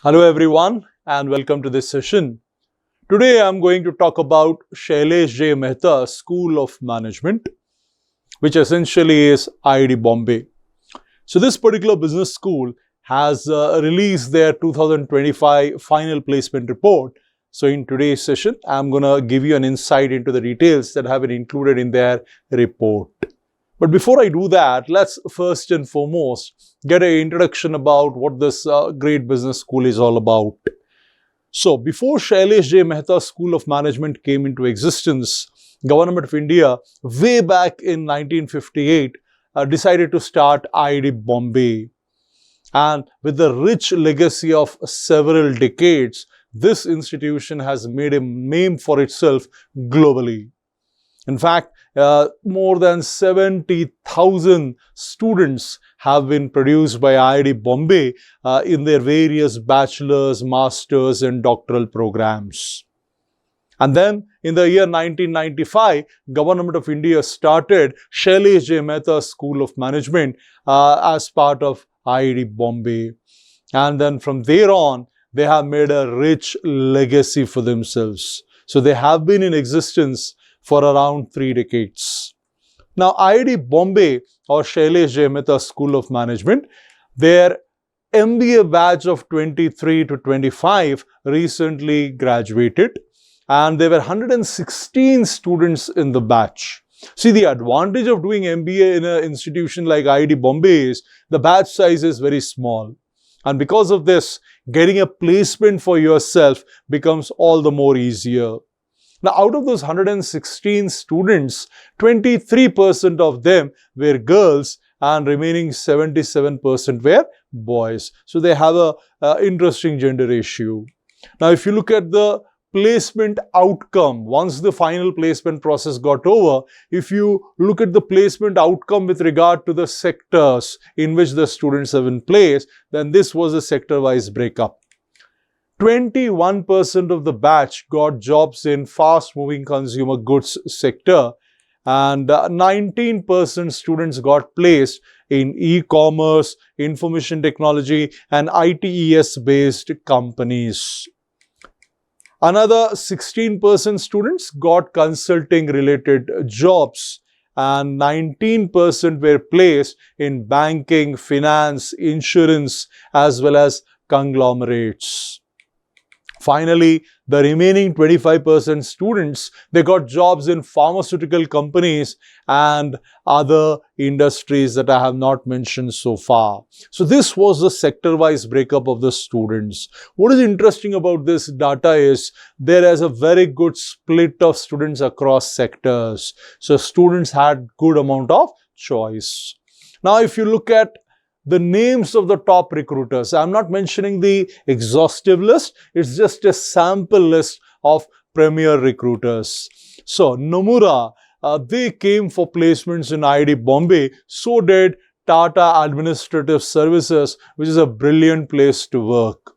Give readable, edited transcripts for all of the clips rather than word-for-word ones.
Hello everyone and welcome to this session. Today I'm going to talk about Sjmsom Mehta School of Management, which essentially is IIT Bombay. So this particular business school has released their 2025 final placement report. So in today's session, I'm going to give you an insight into the details that have been included in their report. But before I do that, let's first and foremost get an introduction about what this great business school is all about. So before Sjmsom Mehta School of Management came into existence, Government of India way back in 1958 decided to start IIT Bombay. And with the rich legacy of several decades, this institution has made a name for itself globally. In fact, more than 70,000 students have been produced by IIT Bombay in their various bachelor's, master's and doctoral programs. And then in the year 1995, Government of India started Sjmsom Mehta School of Management as part of IIT Bombay. And then from there on, they have made a rich legacy for themselves. So they have been in existence for around 3 decades. Now, IIT Bombay or Sjmsom Mehta School of Management, their MBA batch of 23 to 25 recently graduated, and there were 116 students in the batch. See, the advantage of doing MBA in an institution like IIT Bombay is the batch size is very small. And because of this, getting a placement for yourself becomes all the more easier. Now, out of those 116 students, 23% of them were girls and remaining 77% were boys. So they have a interesting gender ratio. Now, if you look at the placement outcome, once the final placement process got over, if you look at the placement outcome with regard to the sectors in which the students have been placed, then this was a sector-wise breakup. 21% of the batch got jobs in fast-moving consumer goods sector, and 19% students got placed in e-commerce, information technology and ITES-based companies. Another 16% students got consulting-related jobs, and 19% were placed in banking, finance, insurance, as well as conglomerates. Finally, the remaining 25% students, they got jobs in pharmaceutical companies and other industries that I have not mentioned so far. So this was the sector-wise breakup of the students. What is interesting about this data is there is a very good split of students across sectors. So students had good amount of choice. Now, if you look at the names of the top recruiters, I'm not mentioning the exhaustive list, it's just a sample list of premier recruiters. So Nomura, they came for placements in IIT Bombay, so did Tata Administrative Services, which is a brilliant place to work.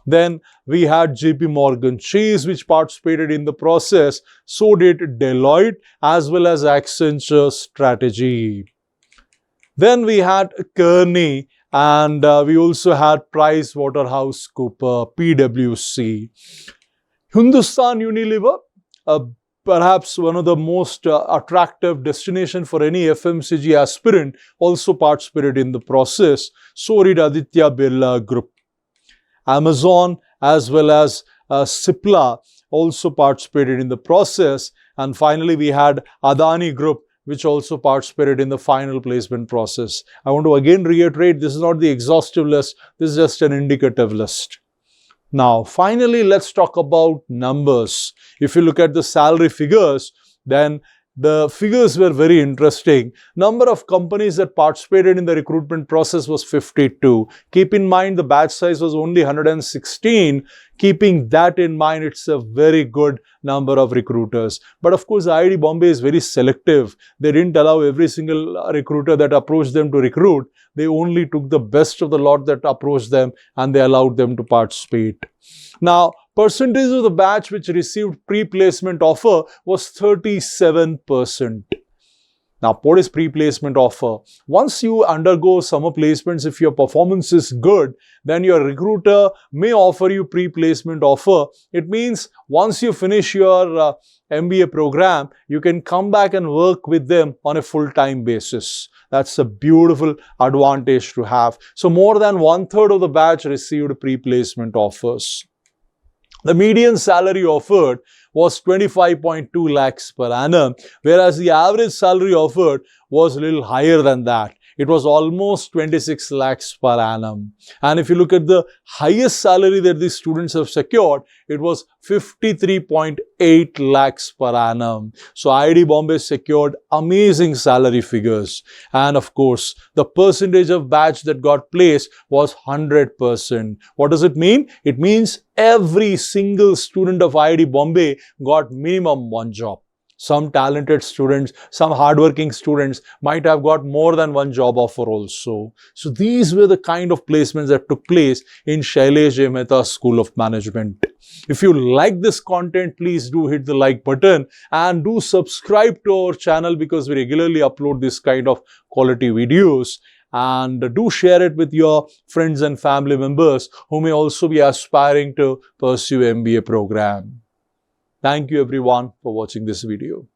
Then we had JP Morgan Chase, which participated in the process, so did Deloitte as well as Accenture Strategy. Then we had Kearney, and we also had PricewaterhouseCoopers, PwC. Hindustan Unilever, perhaps one of the most attractive destination for any FMCG aspirant, also participated in the process. So did Aditya Birla Group. Amazon as well as Cipla also participated in the process. And finally, we had Adani Group, which also participated in the final placement process. I want to again reiterate, this is not the exhaustive list, this is just an indicative list. Now, finally, let's talk about numbers. If you look at the salary figures, then the figures were very interesting. Number of companies that participated in the recruitment process was 52. Keep in mind, the batch size was only 116. Keeping that in mind, it's a very good number of recruiters. But of course, IIT Bombay is very selective. They didn't allow every single recruiter that approached them to recruit. They only took the best of the lot that approached them and they allowed them to participate. Now, percentage of the batch which received pre-placement offer was 37%. Now, what is pre-placement offer? Once you undergo summer placements, if your performance is good, then your recruiter may offer you pre-placement offer. It means once you finish your MBA program, you can come back and work with them on a full-time basis. That's a beautiful advantage to have. So more than 1/3 of the batch received pre-placement offers. The median salary offered was 25.2 lakhs per annum, whereas the average salary offered was a little higher than that. It was almost 26 lakhs per annum. And if you look at the highest salary that these students have secured, it was 53.8 lakhs per annum. So IIT Bombay secured amazing salary figures. And of course, the percentage of batch that got placed was 100%. What does it mean? It means every single student of IIT Bombay got minimum one job. Some talented students, some hardworking students might have got more than one job offer also. So these were the kind of placements that took place in Sjmsom School of Management. If you like this content, please do hit the like button and do subscribe to our channel because we regularly upload this kind of quality videos. And do share it with your friends and family members who may also be aspiring to pursue MBA program. Thank you everyone for watching this video.